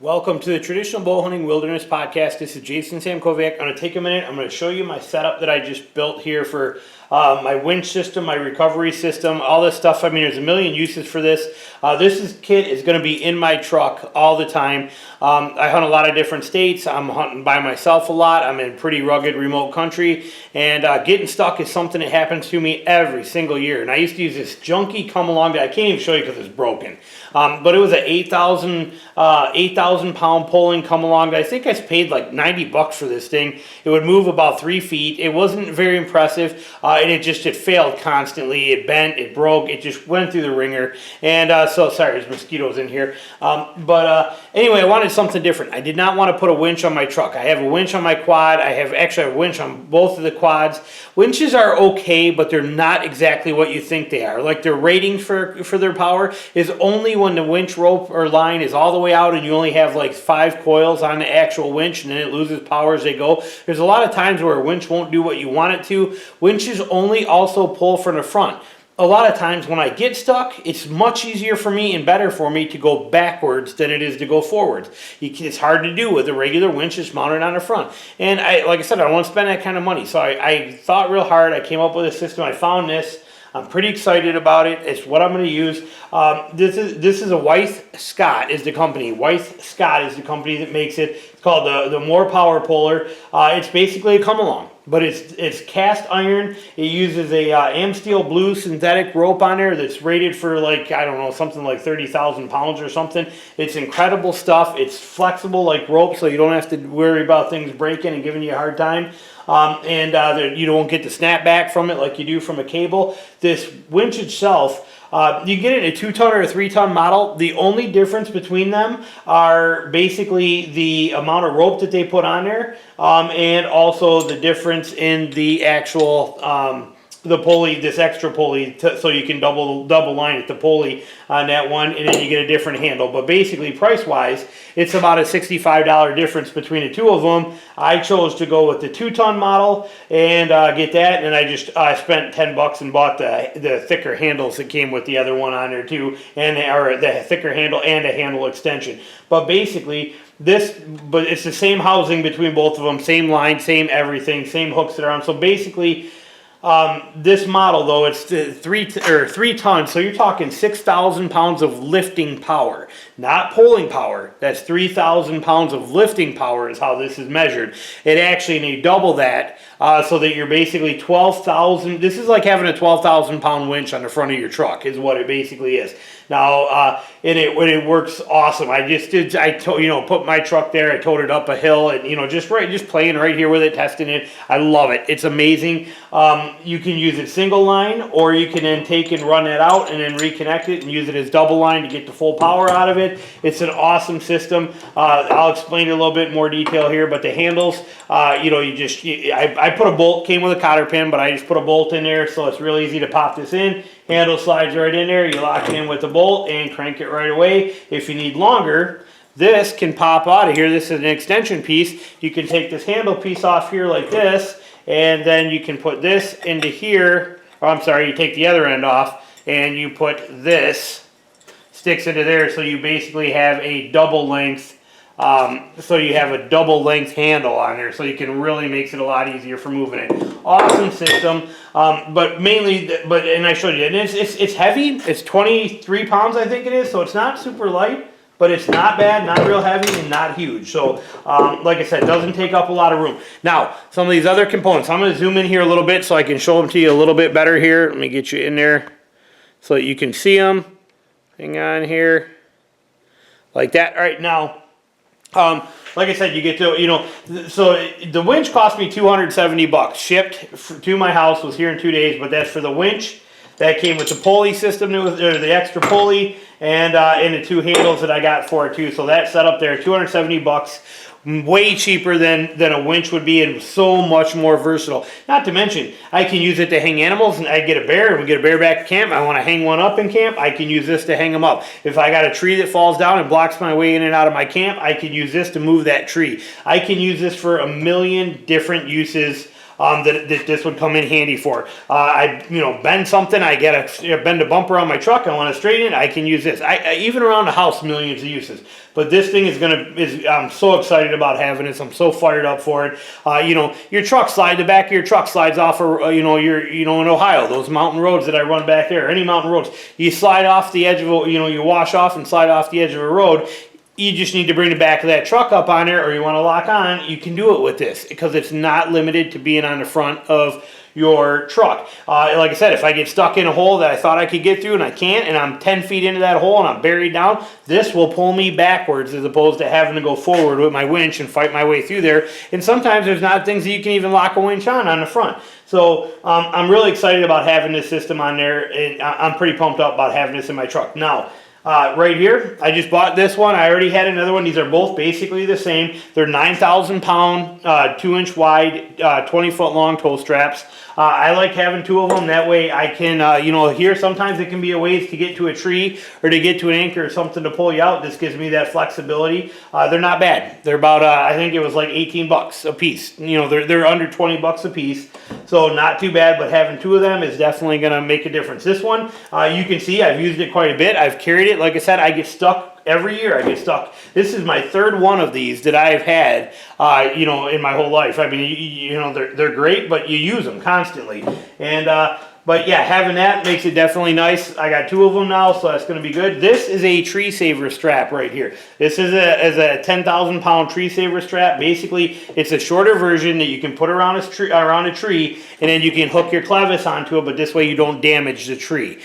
Welcome to the Traditional Bow Hunting Wilderness Podcast. This is Jason Samkovic. I'm going to take a minute. I'm going to show you my setup that I just built here for my winch system, my recovery system, all this stuff. I mean, there's a million uses for this. Kit is going to be in my truck all the time. I hunt a lot of different states. I'm hunting by myself a lot. I'm in pretty rugged, remote country. And getting stuck is something that happens to me every single year. And I used to use this junky come along that I can't even show you because it's broken. But it was an 8,000 pound pulling come along. I think I paid like $90 for this thing. It would move about 3 feet. It wasn't very impressive, and it failed constantly. It bent, it broke, it just went through the ringer. And so sorry, there's mosquitoes in here. Anyway, I wanted something different. I did not want to put a winch on my truck. I have a winch on my quad. I have actually a winch on both of the quads. Winches are okay, but they're not exactly what you think they are. Like their rating for their power is only when the winch rope or line is all the way out and you only have like 5 coils on the actual winch, and then it loses power as they go. There's a lot of times where a winch won't do what you want it to. Winches only also pull from the front. A lot of times when I get stuck, it's much easier for me and better for me to go backwards than it is to go forwards. It's hard to do with a regular winch that's mounted on the front. And like I said, I don't want to spend that kind of money. So I thought real hard. I came up with a system. I found this. I'm pretty excited about it. It's what I'm going to use. This is a Wyeth Scott is the company. Wyeth Scott is the company that makes it. It's called the More Power Puller. It's basically a come along, but it's cast iron. It uses a Amsteel blue synthetic rope on there that's rated for like, I don't know, something like 30,000 pounds or something. It's incredible stuff. It's flexible like rope, so you don't have to worry about things breaking and giving you a hard time. You don't get the snapback from it like you do from a cable. This winch itself, you get it in a 2-ton or a 3-ton model. The only difference between them are basically the amount of rope that they put on there, and also the difference in the actual the pulley, this extra pulley, so you can double line at the pulley on that one, and then you get a different handle. But basically, price-wise, it's about a $65 difference between the two of them. I chose to go with the 2-ton model and get that, and I spent $10 and bought the thicker handles that came with the other one on there too, or the thicker handle and a handle extension. But basically, but it's the same housing between both of them, same line, same everything, same hooks that are on. So basically, this model though, it's 3 tons, so you're talking 6,000 pounds of lifting power, not pulling power. That's 3,000 pounds of lifting power is how this is measured. It actually, and you double that, so that you're basically 12,000. This is like having a 12,000 pound winch on the front of your truck is what it basically is. Now, it works awesome. Put my truck there. I towed it up a hill, and just playing right here with it, testing it. I love it. It's amazing. You can use it single line, or you can then take and run it out and then reconnect it and use it as double line to get the full power out of it. It's an awesome system. I'll explain it a little bit more detail here, but the handles, I put a bolt, came with a cotter pin, but I just put a bolt in there, so it's real easy to pop this in. Handle slides right in there. You lock it in with the bolt and crank it right away. If you need longer, this can pop out of here. This is an extension piece. You can take this handle piece off here like this, and then you can put this into here. You take the other end off, and you put this, sticks into there, so you basically have a double length. You have a double length handle on there, so you can really makes it a lot easier for moving it. Awesome system, and I showed you, and it's heavy. It's 23 pounds, I think it is, so it's not super light, but it's not bad, not real heavy, and not huge. So, like I said, it doesn't take up a lot of room. Now, some of these other components, I'm going to zoom in here a little bit so I can show them to you a little bit better here. Let me get you in there so that you can see them. Hang on here, like that. All right, now. Like I said, you get to, so the winch cost me $270. Shipped to my house, was here in 2 days, but that's for the winch. That came with the pulley system, or the extra pulley, and the 2 handles that I got for it too. So that set up there, $270. Way cheaper than a winch would be, and so much more versatile. Not to mention, I can use it to hang animals, and I get a bear, and we get a bear back to camp. I want to hang one up in camp, I can use this to hang them up. If I got a tree that falls down and blocks my way in and out of my camp, I can use this to move that tree. I can use this for a million different uses that this would come in handy for. I bend something, I get bend a bumper on my truck, I want to straighten it, I can use this. I even around the house, millions of uses. But this thing I'm so excited about having this. I'm so fired up for it. Your truck the back of your truck slides off, in Ohio, those mountain roads that I run back there, any mountain roads, you slide off the edge of, you wash off and slide off the edge of a road. You just need to bring the back of that truck up on there, or you want to lock on, you can do it with this because it's not limited to being on the front of your truck. Like I said, if I get stuck in a hole that I thought I could get through and I can't, and I'm 10 feet into that hole and I'm buried down, this will pull me backwards as opposed to having to go forward with my winch and fight my way through there. And sometimes there's not things that you can even lock a winch on the front. So I'm really excited about having this system on there, and I'm pretty pumped up about having this in my truck. Now, right here, I just bought this one. I already had another one. These are both basically the same. They're 9,000 pound, 2-inch wide, 20-foot long tow straps. I like having two of them. That way I can, here sometimes it can be a ways to get to a tree or to get to an anchor or something to pull you out. This gives me that flexibility. They're not bad. They're about, I think it was like 18 bucks a piece. They're under 20 bucks a piece. So not too bad, but having two of them is definitely going to make a difference. This one, you can see I've used it quite a bit. I've carried it. Like I said, I get stuck. Every year I get stuck. This is my third one of these that I've had, in my whole life. I mean, they're great, but you use them constantly. And, but yeah, having that makes it definitely nice. I got two of them now, so that's going to be good. This is a tree saver strap right here. This is a 10,000 pound tree saver strap. Basically, it's a shorter version that you can put around a tree, and then you can hook your clevis onto it, but this way you don't damage the tree.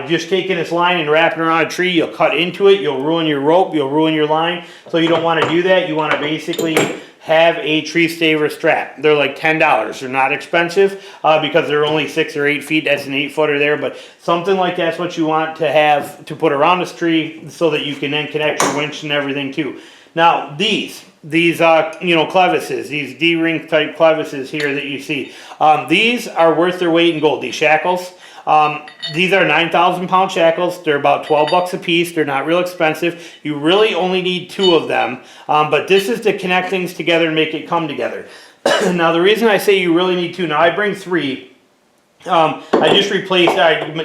Just taking this line and wrapping around a tree, you'll cut into it, you'll ruin your rope, you'll ruin your line. So you don't want to do that. You want to basically have a tree saver strap. They're like $10. They're not expensive because they're only 6 or 8 feet. That's an 8-footer there, but something like that's what you want to have to put around this tree so that you can then connect your winch and everything too. Now these clevises, these D-ring type clevises here that you see, these are worth their weight in gold. These shackles. These are 9,000 pound shackles. They're about 12 bucks a piece. They're not real expensive. You really only need 2 of them, but this is to connect things together and make it come together. Now the reason I say you really need 2, now I bring 3. I just replaced,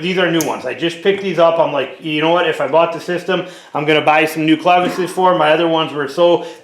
these are new ones. I just picked these up. I'm like, you know what, if I bought the system, I'm going to buy some new clevises for them. My other ones were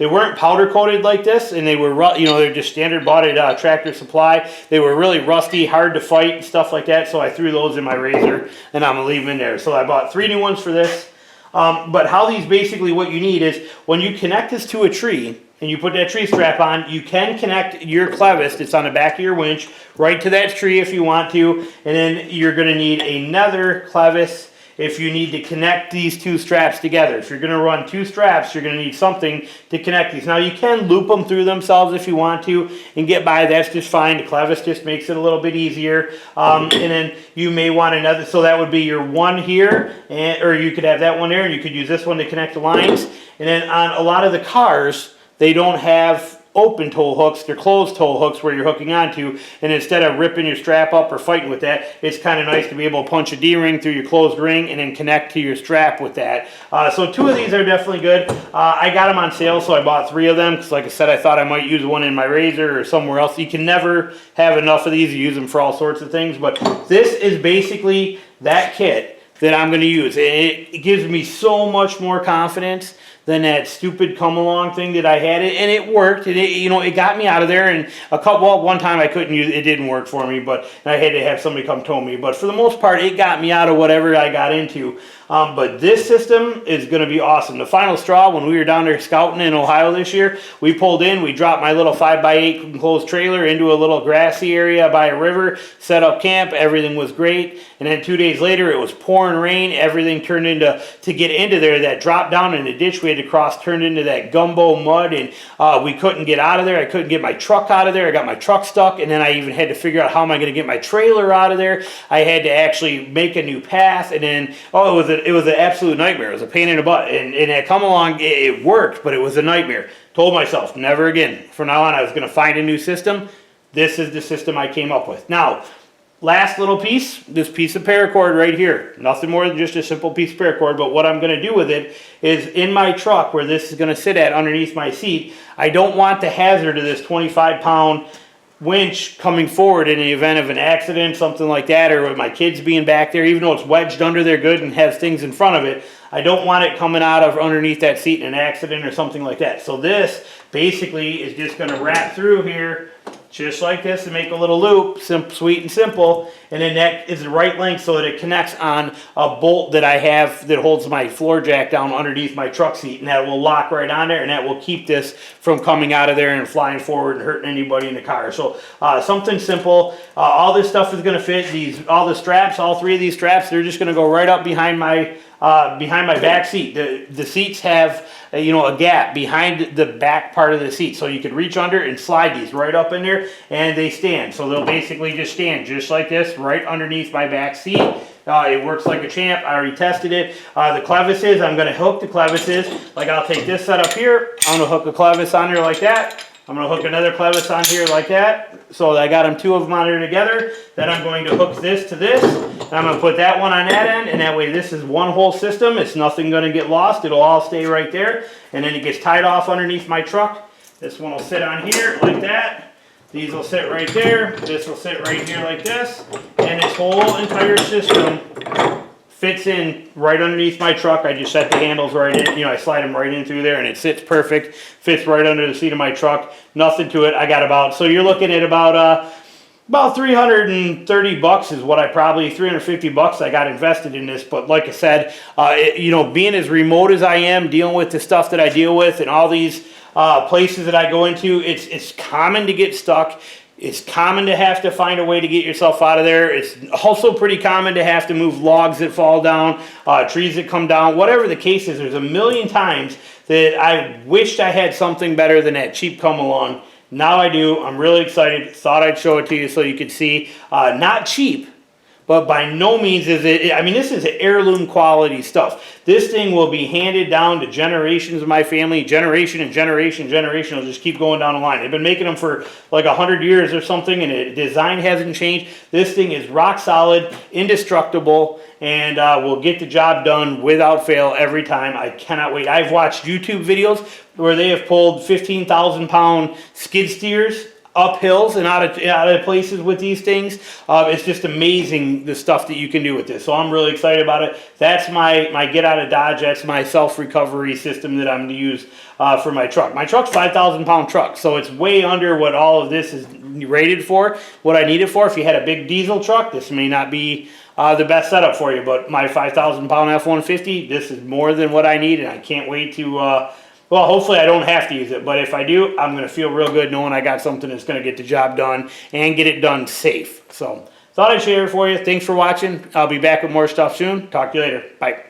they weren't powder coated like this, and they were, they're just standard bought at Tractor Supply. They were really rusty, hard to fight and stuff like that, so I threw those in my razor, and I'm going to leave them in there. So I bought 3 new ones for this. But how these basically, what you need is, when you connect this to a tree, and you put that tree strap on, you can connect your clevis that's on the back of your winch right to that tree if you want to, and then you're going to need another clevis if you need to connect these 2 straps together. If you're going to run 2 straps, you're going to need something to connect these. Now you can loop them through themselves if you want to and get by, that's just fine. The clevis just makes it a little bit easier. And then you may want another, so that would be your one here, or you could have that one there, and you could use this one to connect the lines. And then on a lot of the cars, they don't have open tow hooks, they're closed tow hooks where you're hooking onto, and instead of ripping your strap up or fighting with that, it's kind of nice to be able to punch a D-ring through your closed ring and then connect to your strap with that. So 2 of these are definitely good. I got them on sale, so I bought 3 of them, because like I said, I thought I might use one in my razor or somewhere else. You can never have enough of these. You use them for all sorts of things, but this is basically that kit that I'm going to use. It gives me so much more confidence than that stupid come along thing that I had, and it worked. And it got me out of there. And one time I couldn't use it; didn't work for me, but I had to have somebody come tow me. But for the most part, it got me out of whatever I got into. But this system is going to be awesome. The final straw, when we were down there scouting in Ohio this year, we pulled in, we dropped my little 5x8 enclosed trailer into a little grassy area by a river, set up camp, everything was great. And then 2 days later, it was pouring rain, everything turned into, to get into there, that drop down in the ditch we had to cross turned into that gumbo mud, and we couldn't get out of there. I couldn't get my truck out of there. I got my truck stuck, and then I even had to figure out how am I going to get my trailer out of there. I had to actually make a new path, and then, it was an absolute nightmare. It was a pain in the butt, and it come along, it worked, but it was a nightmare. Told myself, never again. From now on, I was going to find a new system. This is the system I came up with. Now, last little piece, this piece of paracord right here. Nothing more than just a simple piece of paracord, but what I'm going to do with it is in my truck, where this is going to sit at underneath my seat, I don't want the hazard of this 25-pound winch coming forward in the event of an accident, something like that, or with my kids being back there, even though it's wedged under there good and has things in front of it, I don't want it coming out of underneath that seat in an accident or something like that. So this basically is just going to wrap through here just like this and make a little loop, sweet and simple, and then that is the right length so that it connects on a bolt that I have that holds my floor jack down underneath my truck seat, and that will lock right on there, and that will keep this from coming out of there and flying forward and hurting anybody in the car. So something simple. All this stuff is going to fit. All the straps, all three of these straps, they're just going to go right up behind my back seat. The seats have a gap behind the back part of the seat, so you can reach under and slide these right up in there, and they stand. So they'll basically just stand just like this right underneath my back seat. It works like a champ. I already tested it. The clevises, I'm going to hook the clevises. Like I'll take this setup here. I'm going to hook a clevis on here like that. I'm going to hook another clevis on here like that. So I got them, two of them on here together. Then I'm going to hook this to this. And I'm going to put that one on that end. And that way this is one whole system. It's nothing going to get lost. It'll all stay right there. And then it gets tied off underneath my truck. This one will sit on here like that. These will sit right there. This will sit right here like this. And this whole entire system fits in right underneath my truck. I just set the handles right in, I slide them right in through there, and it sits perfect, fits right under the seat of my truck. Nothing to it. I got so you're looking at about $330 is what $350 I got invested in this. But like I said, being as remote as I am, dealing with the stuff that I deal with and all these places that I go into, it's common to get stuck. It's common to have to find a way to get yourself out of there. It's also pretty common to have to move logs that fall down, trees that come down, whatever the case is. There's a million times that I wished I had something better than that cheap come along. Now I do. I'm really excited. Thought I'd show it to you so you could see. Not cheap, but by no means is it, this is heirloom quality stuff. This thing will be handed down to generations of my family, generation and generation, it'll just keep going down the line. They've been making them for like 100 years or something, and the design hasn't changed. This thing is rock solid, indestructible, and will get the job done without fail every time. I cannot wait. I've watched YouTube videos where they have pulled 15,000-pound skid steers up hills and out of places with these things. It's just amazing the stuff that you can do with this. So I'm really excited about it. That's my get out of Dodge. That's my self-recovery system that I'm going to use for my truck. My truck's 5,000-pound truck, so it's way under what all of this is rated for, what I need it for. If you had a big diesel truck, this may not be the best setup for you, but my 5,000-pound F-150, this is more than what I need, and I can't wait to well, hopefully I don't have to use it, but if I do, I'm going to feel real good knowing I got something that's going to get the job done and get it done safe. So, thought I'd share it for you. Thanks for watching. I'll be back with more stuff soon. Talk to you later. Bye.